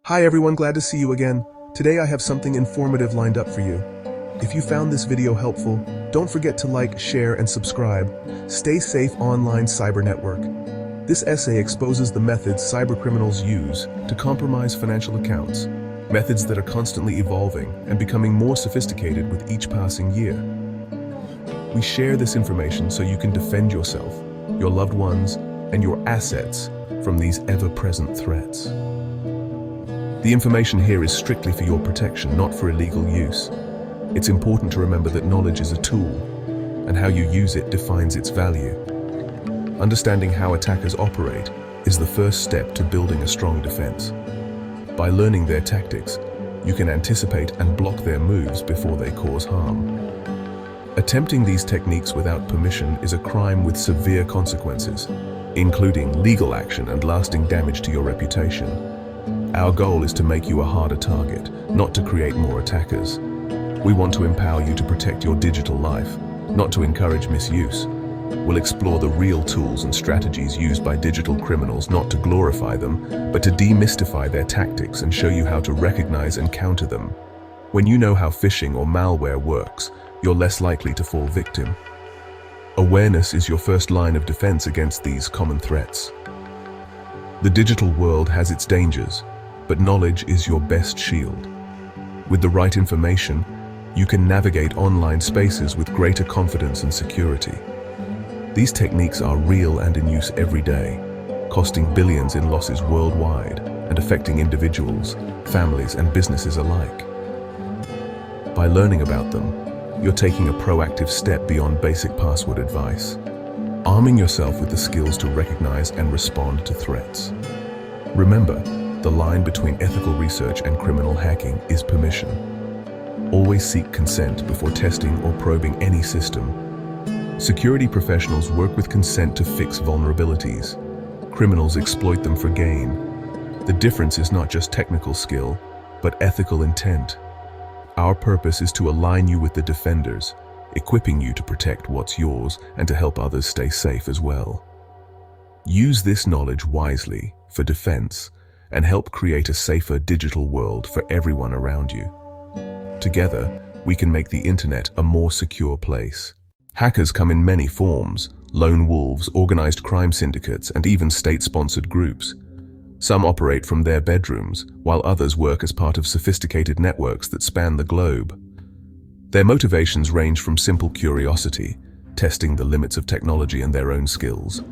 Hi everyone, glad to see you again. Today I have something informative lined up for you. If you found this video helpful, don't forget to like, share, and subscribe. Stay safe online cyber network. This essay exposes the methods cybercriminals use to compromise financial accounts, methods that are constantly evolving and becoming more sophisticated with each passing year. We share this information so you can defend yourself, your loved ones, and your assets from these ever-present threats. The information here is strictly for your protection, not for illegal use. It's important to remember that knowledge is a tool, and how you use it defines its value. Understanding how attackers operate is the first step to building a strong defense. By learning their tactics, you can anticipate and block their moves before they cause harm. Attempting these techniques without permission is a crime with severe consequences, including legal action and lasting damage to your reputation. Our goal is to make you a harder target, not to create more attackers. We want to empower you to protect your digital life, not to encourage misuse. We'll explore the real tools and strategies used by digital criminals, not to glorify them, but to demystify their tactics and show you how to recognize and counter them. When you know how phishing or malware works, you're less likely to fall victim. Awareness is your first line of defense against these common threats. The digital world has its dangers, but knowledge is your best shield. With the right information, you can navigate online spaces with greater confidence and security. These techniques are real and in use every day, costing billions in losses worldwide and affecting individuals, families, and businesses alike. By learning about them, you're taking a proactive step beyond basic password advice, arming yourself with the skills to recognize and respond to threats. Remember, the line between ethical research and criminal hacking is permission. Always seek consent before testing or probing any system. Security professionals work with consent to fix vulnerabilities. Criminals exploit them for gain. The difference is not just technical skill, but ethical intent. Our purpose is to align you with the defenders, equipping you to protect what's yours and to help others stay safe as well. Use this knowledge wisely for defense and help create a safer digital world for everyone around you. Together, we can make the internet a more secure place. Hackers come in many forms: lone wolves, organized crime syndicates, and even state-sponsored groups. Some operate from their bedrooms, while others work as part of sophisticated networks that span the globe. Their motivations range from simple curiosity, testing the limits of technology and their own skills,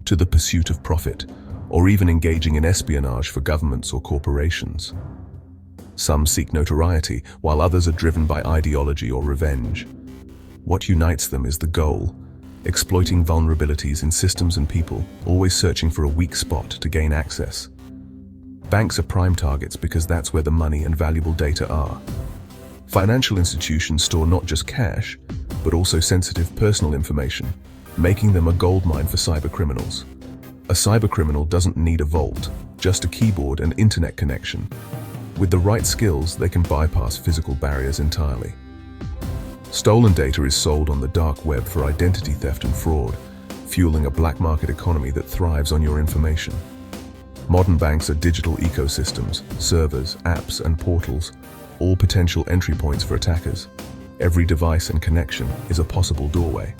to the pursuit of profit, or even engaging in espionage for governments or corporations. Some seek notoriety, while others are driven by ideology or revenge. What unites them is the goal: exploiting vulnerabilities in systems and people, always searching for a weak spot to gain access. Banks are prime targets because that's where the money and valuable data are. Financial institutions store not just cash, but also sensitive personal information, making them a goldmine for cybercriminals. A cybercriminal doesn't need a vault, just a keyboard and internet connection. With the right skills, they can bypass physical barriers entirely. Stolen data is sold on the dark web for identity theft and fraud, fueling a black market economy that thrives on your information. Modern banks are digital ecosystems, servers, apps, and portals, all potential entry points for attackers. Every device and connection is a possible doorway.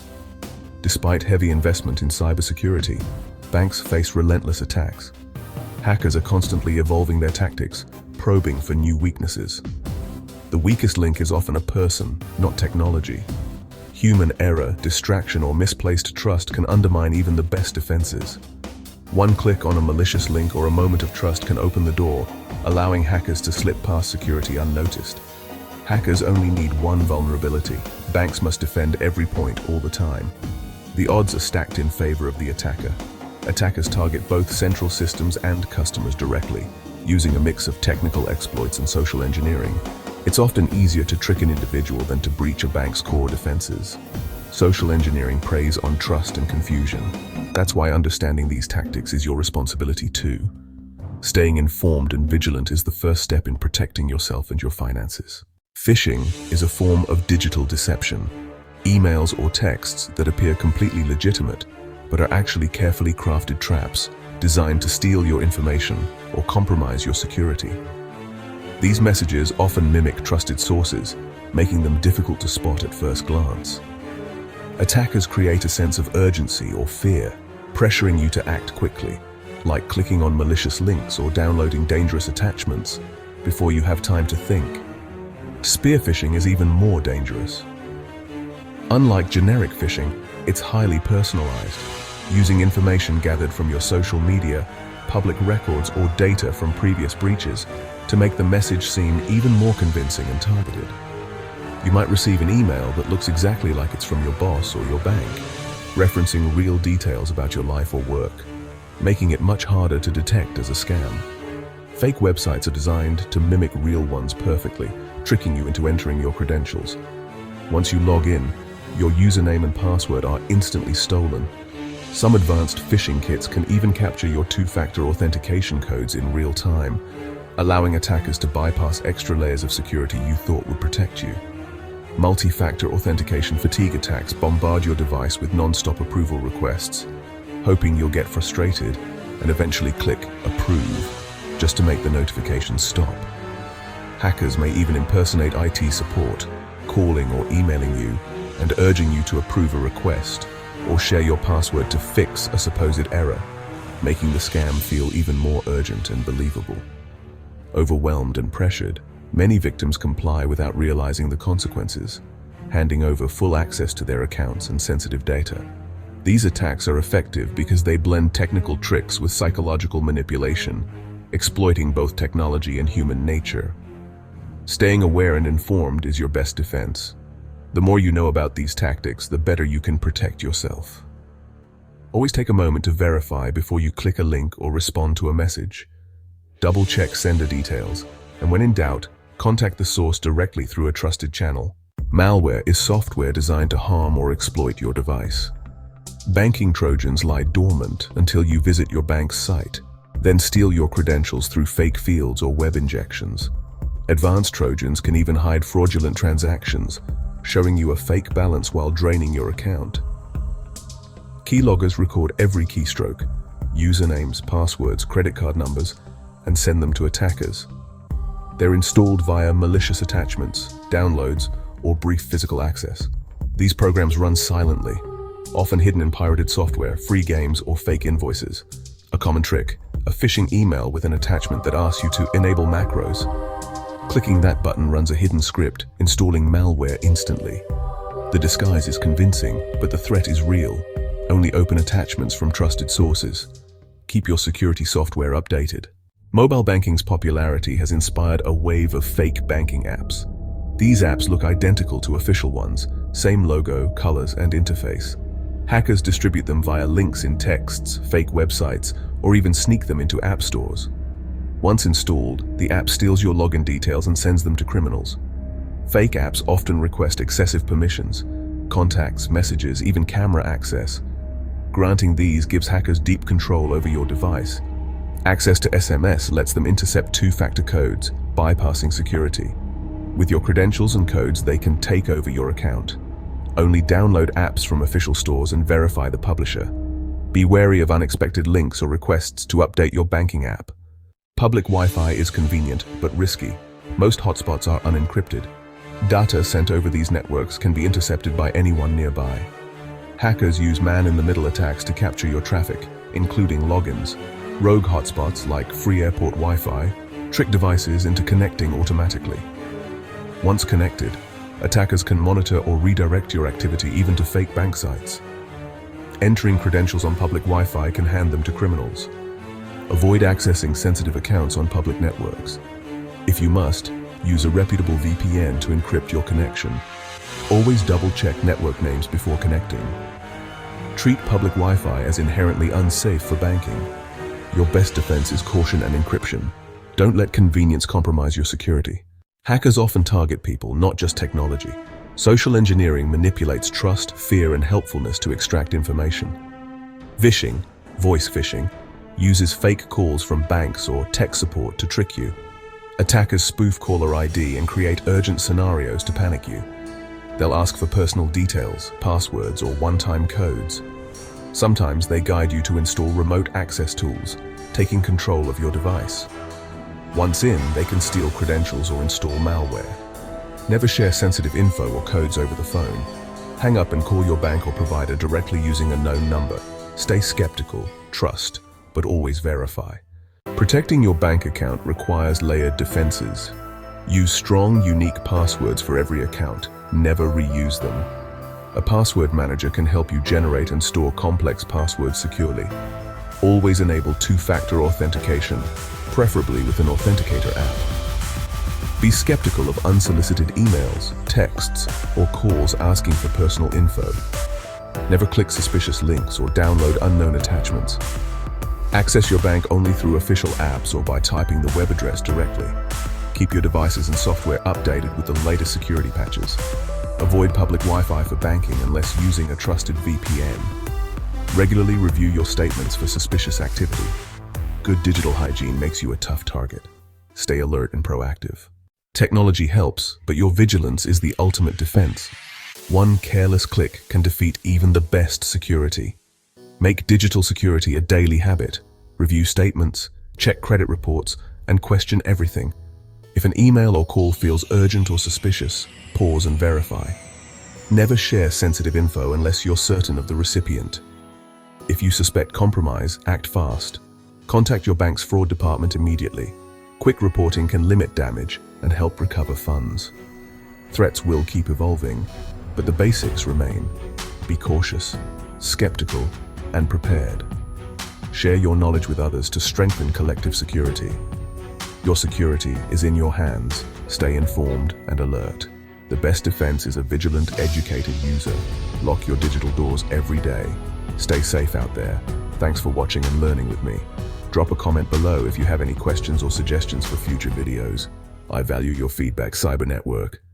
Despite heavy investment in cybersecurity, banks face relentless attacks. Hackers are constantly evolving their tactics, probing for new weaknesses. The weakest link is often a person, not technology. Human error, distraction, or misplaced trust can undermine even the best defenses. One click on a malicious link or a moment of trust can open the door, allowing hackers to slip past security unnoticed. Hackers only need one vulnerability. Banks must defend every point all the time. The odds are stacked in favor of the attacker. Attackers target both central systems and customers directly, using a mix of technical exploits and social engineering. It's often easier to trick an individual than to breach a bank's core defenses. Social engineering preys on trust and confusion. That's why understanding these tactics is your responsibility too. Staying informed and vigilant is the first step in protecting yourself and your finances. Phishing is a form of digital deception. Emails or texts that appear completely legitimate, but are actually carefully crafted traps designed to steal your information or compromise your security. These messages often mimic trusted sources, making them difficult to spot at first glance. Attackers create a sense of urgency or fear, pressuring you to act quickly, like clicking on malicious links or downloading dangerous attachments before you have time to think. Spear phishing is even more dangerous. Unlike generic phishing, it's highly personalized, using information gathered from your social media, public records, or data from previous breaches to make the message seem even more convincing and targeted. You might receive an email that looks exactly like it's from your boss or your bank, referencing real details about your life or work, making it much harder to detect as a scam. Fake websites are designed to mimic real ones perfectly, tricking you into entering your credentials. Once you log in, your username and password are instantly stolen. Some advanced phishing kits can even capture your two-factor authentication codes in real time, allowing attackers to bypass extra layers of security you thought would protect you. Multi-factor authentication fatigue attacks bombard your device with non-stop approval requests, hoping you'll get frustrated and eventually click approve just to make the notifications stop. Hackers may even impersonate IT support, calling or emailing you and urging you to approve a request or share your password to fix a supposed error, making the scam feel even more urgent and believable. Overwhelmed and pressured, many victims comply without realizing the consequences, handing over full access to their accounts and sensitive data. These attacks are effective because they blend technical tricks with psychological manipulation, exploiting both technology and human nature. Staying aware and informed is your best defense. The more you know about these tactics, the better you can protect yourself. Always take a moment to verify before you click a link or respond to a message. Double-check sender details, and when in doubt, contact the source directly through a trusted channel. Malware is software designed to harm or exploit your device. Banking Trojans lie dormant until you visit your bank's site, then steal your credentials through fake fields or web injections. Advanced Trojans can even hide fraudulent transactions, showing you a fake balance while draining your account. Keyloggers record every keystroke, usernames, passwords, credit card numbers, and send them to attackers. They're installed via malicious attachments, downloads, or brief physical access. These programs run silently, often hidden in pirated software, free games, or fake invoices. A common trick: a phishing email with an attachment that asks you to enable macros. Clicking that button runs a hidden script, installing malware instantly. The disguise is convincing, but the threat is real. Only open attachments from trusted sources. Keep your security software updated. Mobile banking's popularity has inspired a wave of fake banking apps. These apps look identical to official ones, same logo, colors, and interface. Hackers distribute them via links in texts, fake websites, or even sneak them into app stores. Once installed, the app steals your login details and sends them to criminals. Fake apps often request excessive permissions, contacts, messages, even camera access. Granting these gives hackers deep control over your device. Access to SMS lets them intercept two-factor codes, bypassing security. With your credentials and codes, they can take over your account. Only download apps from official stores and verify the publisher. Be wary of unexpected links or requests to update your banking app. Public Wi-Fi is convenient, but risky. Most hotspots are unencrypted. Data sent over these networks can be intercepted by anyone nearby. Hackers use man-in-the-middle attacks to capture your traffic, including logins. Rogue hotspots like free airport Wi-Fi trick devices into connecting automatically. Once connected, attackers can monitor or redirect your activity even to fake bank sites. Entering credentials on public Wi-Fi can hand them to criminals. Avoid accessing sensitive accounts on public networks. If you must, use a reputable VPN to encrypt your connection. Always double-check network names before connecting. Treat public Wi-Fi as inherently unsafe for banking. Your best defense is caution and encryption. Don't let convenience compromise your security. Hackers often target people, not just technology. Social engineering manipulates trust, fear, and helpfulness to extract information. Phishing, voice phishing, uses fake calls from banks or tech support to trick you. Attackers spoof caller ID and create urgent scenarios to panic you. They'll ask for personal details, passwords, or one-time codes. Sometimes they guide you to install remote access tools, taking control of your device. Once in, they can steal credentials or install malware. Never share sensitive info or codes over the phone. Hang up and call your bank or provider directly using a known number. Stay skeptical, trust, but always verify. Protecting your bank account requires layered defenses. Use strong, unique passwords for every account. Never reuse them. A password manager can help you generate and store complex passwords securely. Always enable two-factor authentication, preferably with an authenticator app. Be skeptical of unsolicited emails, texts, or calls asking for personal info. Never click suspicious links or download unknown attachments. Access your bank only through official apps or by typing the web address directly. Keep your devices and software updated with the latest security patches. Avoid public Wi-Fi for banking unless using a trusted VPN. Regularly review your statements for suspicious activity. Good digital hygiene makes you a tough target. Stay alert and proactive. Technology helps, but your vigilance is the ultimate defense. One careless click can defeat even the best security. Make digital security a daily habit. Review statements, check credit reports, and question everything. If an email or call feels urgent or suspicious, pause and verify. Never share sensitive info unless you're certain of the recipient. If you suspect compromise, act fast. Contact your bank's fraud department immediately. Quick reporting can limit damage and help recover funds. Threats will keep evolving, but the basics remain. Be cautious, skeptical, and prepared. Share your knowledge with others to strengthen collective security. Your security is in your hands. Stay informed and alert. The best defense is a vigilant, educated user. Lock your digital doors every day. Stay safe out there. Thanks for watching and learning with me. Drop a comment below if you have any questions or suggestions for future videos. I value your feedback, Cyber Network.